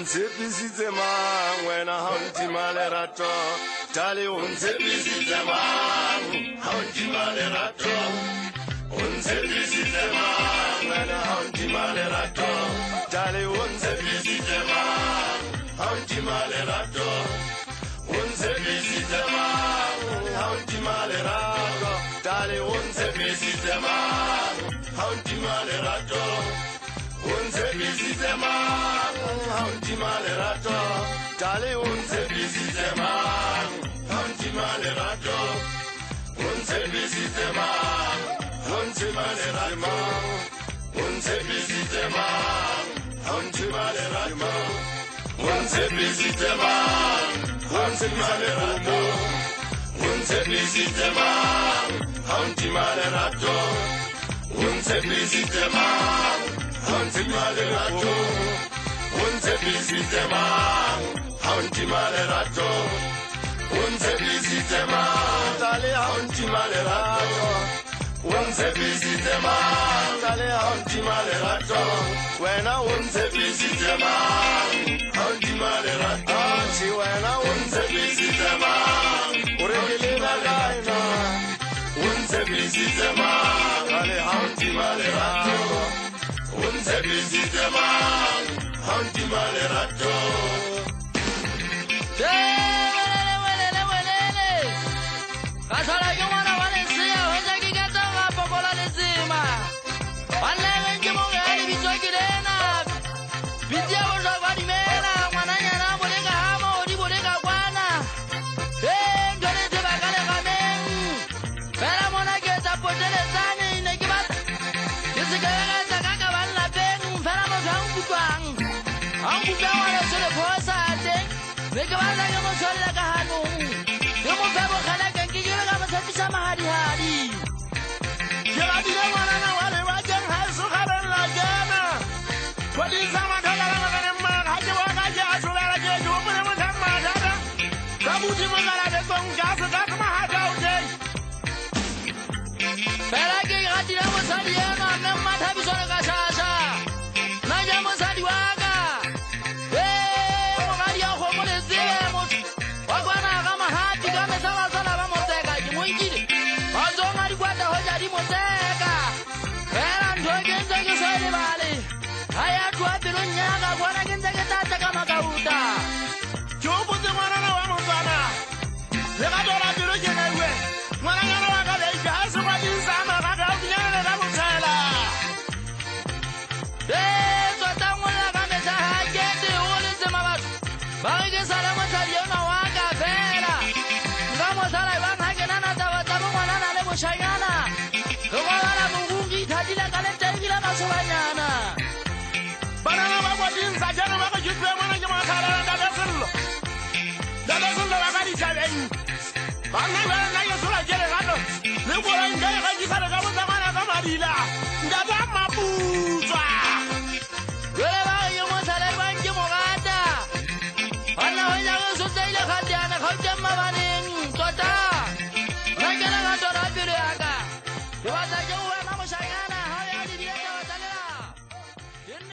Unsebenzise mang wena ha ntima lerato Dale unsebenzise mang ha ntima lerato Unsebenzise mang wena ha ntima lerato Dale unsebenzise mang ha ntima lerato Unsebenzise mang ha ntima lerato Dale unsebenzise mang ha ntima lerato Unsebenzise mang ha ntima lerato Dale unsebenzise mang ha ntima lerato Unsebenzise mang ha ntima lerato Unsebenzise mang ha ntima lerato Unsebenzise mang ha ntima lerato Unsebenzise mang ha ntima lerato Unsebenzise mang Hauntima lerato, unsebenzise mang. Hauntima lerato, unsebenzise mang. Dale hauntima lerato, unsebenzise mang. Dale hauntima lerato, wena unsebenzise mang. Hauntima lerato, si wena unsebenzise mang. Urekele bagaina, unsebenzise mang. Dale hauntima lerato. Unsebenzise mang, ha ntima lerato Kasala ke ngwana wa lesea ho tsa ke ka tsa pokola lesema Banna ke mo ga le bitso ke lena Bitya bo tsa ba dimela ngwana nyana bo le ka ha mo di bo le ka kwana ndone tse ba ka le gameng Fela mona ke tsa potele tsane ne ke ba ke se ka ga tsa ka ba la peng fela mo tsa ngutwang Angutwa wa se le phosa te ne ke ba la ke mo tsolla ka hanong ke mo fa bo khala ke ke le ka mo tsatisa mahadi hadi ke ba di le ngwana na wa le wa jeng ha su ga la jana kwa di sa ma khala la ga ma ha ke wa ga ja su la ke ju mo mo tha ma da ka bu di mo la de kong ja su ka ma ha da u de fela ke ga di le mo sa di na na ma tha bi so ka sa sa na ja mo sa di wa ka mo ga di a go mo le zile mo wa kwana ga ma ha di ka me sa ba sa la ba mo tseka ke mo ikile ba zo ma di kwata ho ja di mo tseka fela ntho ke ntse ke sa le bale ha ya twa pelo nyaka kwana ke ntse ke tata ka makauta ke o botse ngwana na wa mo tsana le ga dora pelo ke na we ngwana ngwana wa ka le ja se wa di sa ma ga ga di nyana le mo tsela tota ngwana ka me sa ha ke te o le tsema batho ba ke sala mo tsa yona wa ka fela nga mo sala ba ha ke na na ta ngwana na le mo shayana go wala mo ngi thadila ka le tengila ka sobanyana bana ba kwa din sa jana ba ka jutwe mona ke ma sala da da sello ba ka di thabeng ba na